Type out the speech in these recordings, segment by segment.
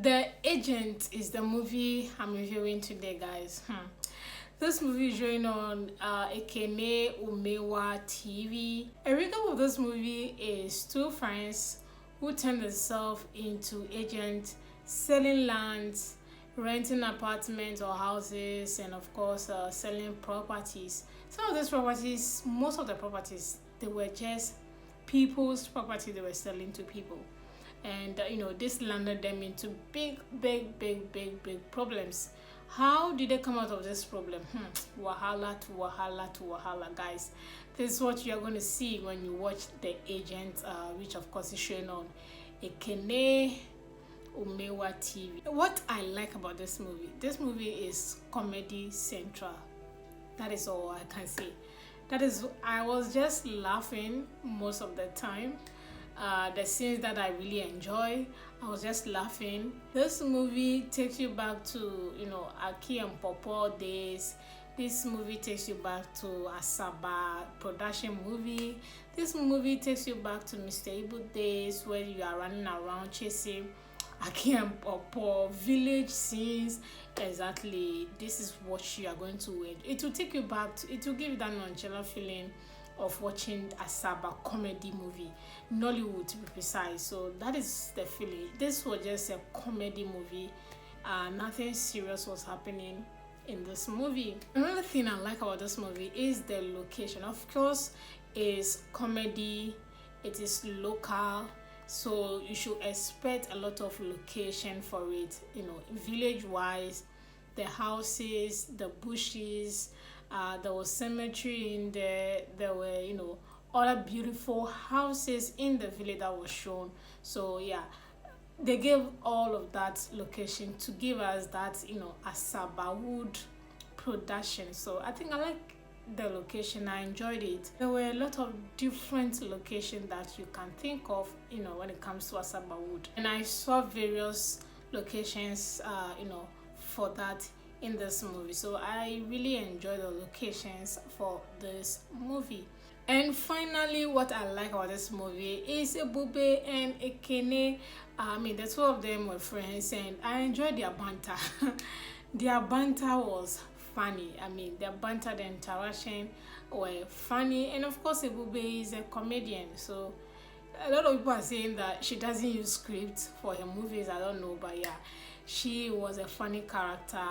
The Agent is the movie I'm reviewing today, guys. This movie is showing on Ekene Umenwa TV. A recap of this movie is two friends who turn themselves into agents, selling lands, renting apartments or houses, and of course selling properties. Some of these properties, most of the properties, they were just people's property they were selling to people. And this landed them into big problems. How did they come out of this problem? Wahala to wahala to wahala, guys. This is what you're going to see when you watch The Agent, which of course is showing on Ekene Umenwa TV. What I like about this movie is comedy central. That is all I can say. I was just laughing most of the time. The scenes that I really enjoy, I was just laughing. This movie takes you back to Aki and Popo days. This movie takes you back to Asaba production movie. This movie takes you back to Mr. Ebube days where you are running around chasing Aki and Popo, village scenes. Exactly, this is what you are going to enjoy. It will take you back to, it will give you that nonchalant feeling of watching a Saba comedy movie, Nollywood to be precise. So that is the feeling. This was just a comedy movie. Nothing serious was happening in this movie. Another thing I like about this movie is the location. Of course, it's comedy, it is local, so you should expect a lot of location for it. Village wise, the houses, the bushes, there was cemetery in there. There were other beautiful houses in the village that was shown. So yeah, they gave all of that location to give us that Asaba wood production. So I think I like the location. I enjoyed it. There were a lot of different locations that you can think of when it comes to Asaba wood, and I saw various locations for that in this movie. So I really enjoy the locations for this movie. And finally, what I like about this movie is Ebube and Ekene. The two of them were friends, and I enjoyed their banter. Their banter was funny. Their banter, the interaction were funny, and of course, Ebube is a comedian. So a lot of people are saying that she doesn't use scripts for her movies. I don't know, but yeah, she was a funny character.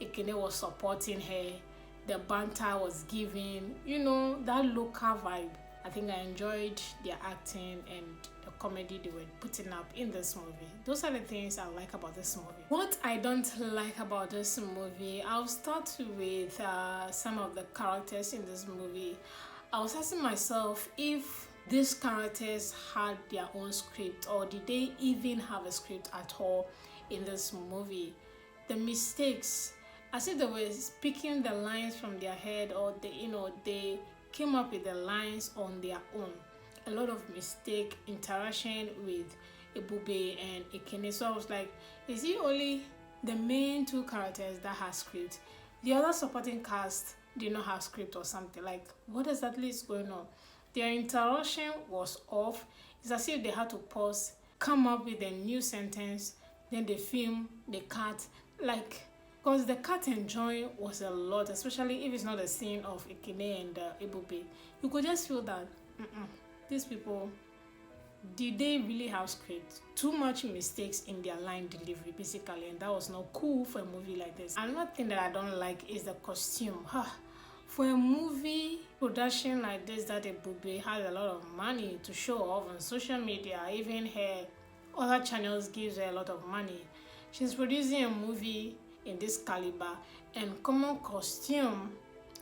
Ekene was supporting her. The banter was giving, that local vibe. I think I enjoyed their acting and the comedy they were putting up in this movie. Those are the things I like about this movie. What I don't like about this movie, I'll start with some of the characters in this movie. I was asking myself if these characters had their own script, or did they even have a script at all in this movie. The mistakes, as if they were speaking the lines from their head, or they came up with the lines on their own. A lot of mistake interaction with Ebube and Ekene. So I was like, is it only the main two characters that have script? The other supporting cast did not have script or something? Like, what exactly is going on? Their interaction was off. It's as if they had to pause, come up with a new sentence, then they film, they cut, because the cut and join was a lot, especially if it's not a scene of Ekene and Ebube. You could just feel that these people, did they really have script? Too much mistakes in their line delivery, basically, and that was not cool for a movie like this. Another thing that I don't like is the costume. For a movie production like this, that Ebube has a lot of money to show off on social media, even her other channels gives her a lot of money. She's producing a movie in this caliber, and common costume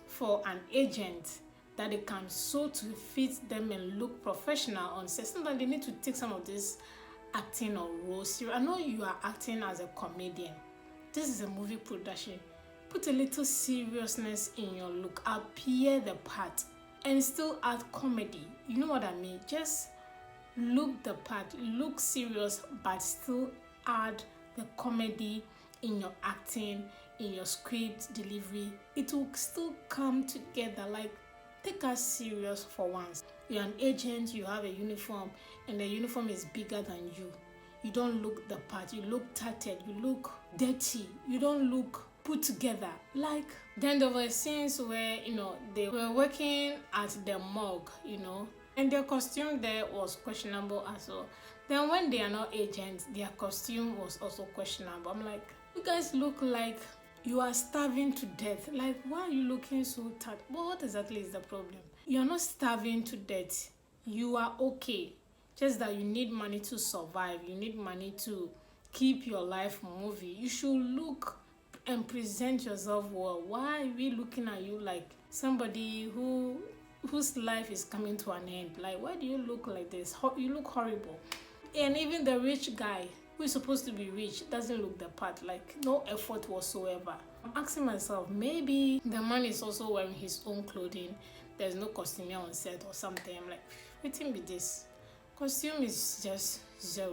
for an agent that they can sew to fit them and look professional on set. Sometimes they need to take some of this acting or roles. I know you are acting as a comedian. This is a movie production. Put a little seriousness in your look, appear the part, and still add comedy. You know what I mean? Just look the part, look serious, but still add the comedy in your acting, in your script delivery. It will still come together. Like, take us serious for once. You're an agent, you have a uniform, and the uniform is bigger than you. you don't look the part. You look tattered, you look dirty, you don't look put together. Like, then there were scenes where, they were working at the morgue, and their costume there was questionable as well. Then when they are not agents, their costume was also questionable. I'm like, you guys look like you are starving to death. Like, why are you looking so tired? Well, what exactly is the problem? You're not starving to death. You are okay. Just that you need money to survive. You need money to keep your life moving. You should look and present yourself well. Why are we looking at you like somebody whose life is coming to an end? Like, why do you look like this? You look horrible. And even the rich guy who is supposed to be rich doesn't look the part. Like, no effort whatsoever. I'm asking myself, maybe the man is also wearing his own clothing. There's no costume on set or something. I'm like, what be this? Costume is just zero.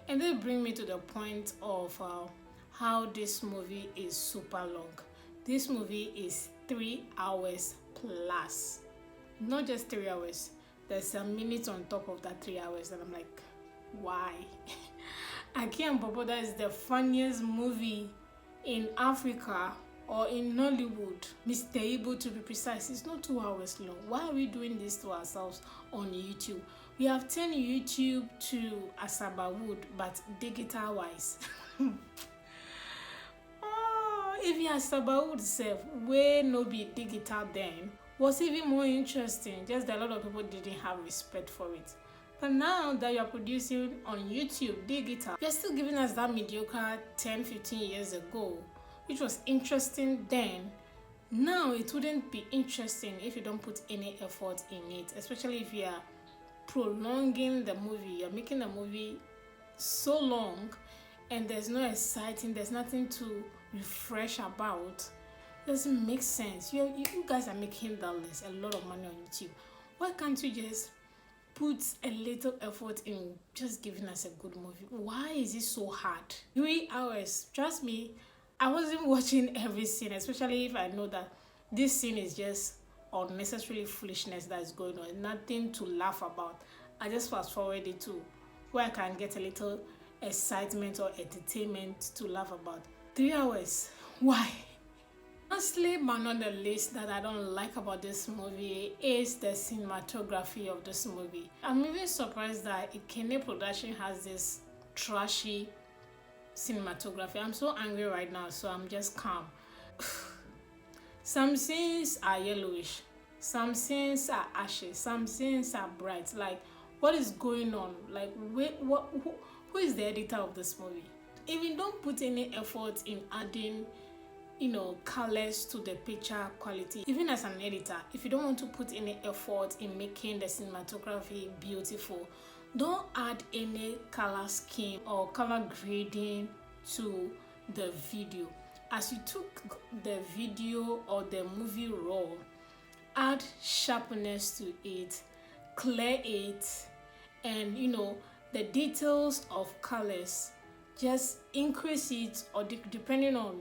And they bring me to the point of how this movie is super long. This movie is 3 hours plus. Not just 3 hours. There's a minute on top of that 3 hours, and I'm like, why? Ekene that is the funniest movie in Africa or in Nollywood. Mr. Ebube, to be precise, it's not 2 hours long. Why are we doing this to ourselves on YouTube? We have turned YouTube to Asaba Wood, but digital wise. If you Asaba Wood self, where no be digital then, was even more interesting. Just that a lot of people didn't have respect for it. But now that you're producing on YouTube digital, you're still giving us that mediocre 10-15 years ago, which was interesting then. Now it wouldn't be interesting if you don't put any effort in it, especially if you are prolonging the movie. You're making the movie so long and there's no exciting, there's nothing to refresh about. It doesn't make sense. You guys are making dollars, a lot of money on YouTube. Why can't you just put a little effort in just giving us a good movie? Why is it so hard? 3 hours. Trust me, I wasn't watching every scene, especially if I know that this scene is just unnecessarily foolishness that is going on. Nothing to laugh about. I just fast forward it to where I can get a little excitement or entertainment to laugh about. 3 hours. Why? Honestly, but not the least that I don't like about this movie is the cinematography of this movie. I'm even surprised that Ekene production has this trashy cinematography. I'm so angry right now, so I'm just calm. Some scenes are yellowish, some scenes are ashy, some scenes are bright. Like, what is going on? Like, who is the editor of this movie? Even don't put any effort in adding colors to the picture quality. Even as an editor, if you don't want to put any effort in making the cinematography beautiful, don't add any color scheme or color grading to the video. As you took the video or the movie raw, add sharpness to it, clear it, and the details of colors, just increase it, or depending on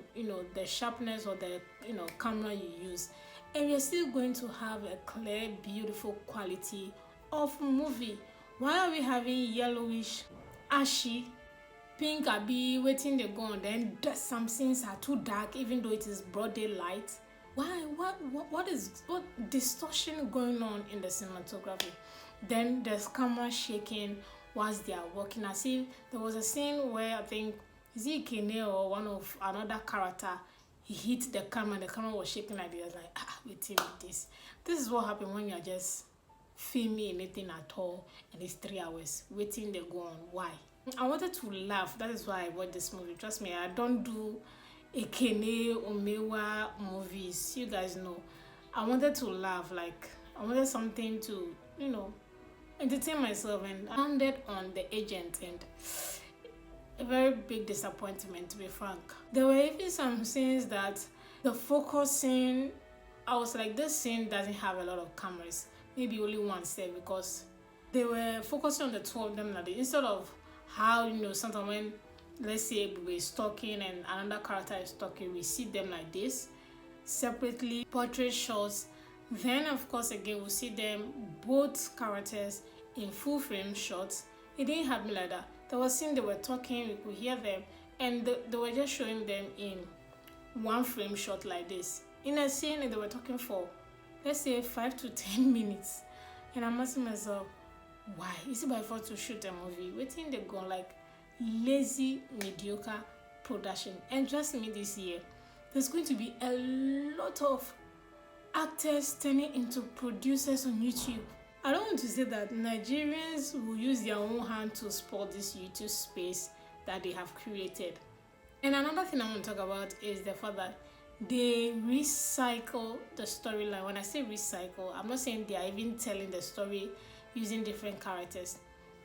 the sharpness or the camera you use, and you're still going to have a clear, beautiful quality of movie. Why are we having yellowish, ashy, pink, abi waiting they go on? Then some scenes are too dark, even though it is broad daylight. Why? What distortion going on in the cinematography? Then there's camera shaking whilst they are walking. As if there was a scene where I think is it Ekene or one of another character, he hit the camera and the camera was shaking like this. Like, waiting with this. This is what happens when you're just filming anything at all and it's 3 hours waiting they go on. Why? I wanted to laugh. That is why I watched this movie. Trust me, I don't do Ekene Umenwa movies. You guys know. I wanted to laugh. Like, I wanted something to entertain myself, and I landed on the agent, and a very big disappointment, to be frank. There were even some scenes that the focusing, I was like, this scene doesn't have a lot of cameras, maybe only one set, because they were focusing on the two of them instead of how sometimes when, let's say, Ebube is talking and another character is talking, we see them like this separately, portrait shots. Then of course again we'll see them both characters in full frame shots. It didn't happen like that. There was scene they were talking, we could hear them, and they were just showing them in one frame shot like this. In a scene, they were talking for, let's say, 5 to 10 minutes. And I'm asking myself, why? Is it by force to shoot a movie? Waiting they go like lazy, mediocre production. And trust me, this year, there's going to be a lot of actors turning into producers on YouTube. I don't want to say that Nigerians will use their own hand to spoil this YouTube space that they have created. And another thing I want to talk about is the fact that they recycle the storyline. When I say recycle, I'm not saying they are even telling the story using different characters.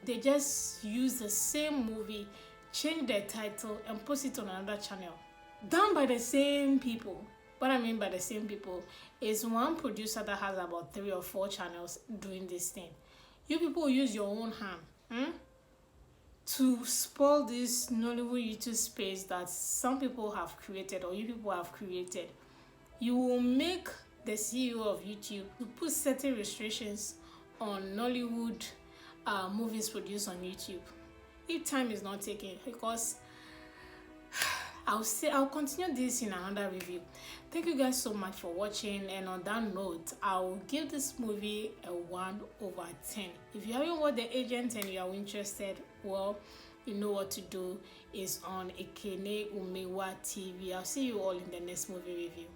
They just use the same movie, change the title, and post it on another channel. Done by the same people. What I mean by the same people is one producer that has about 3 or 4 channels doing this thing. You people use your own hand to spoil this Nollywood YouTube space that some people have created or you people have created. You will make the CEO of YouTube to put certain restrictions on Nollywood movies produced on YouTube if time is not taken, because I'll continue this in another review. Thank you guys so much for watching, and on that note, I'll give this movie a 1/10. If you haven't watched The Agent and you are interested, well, you know what to do. Is on Ekene Umenwa TV. I'll see you all in the next movie review.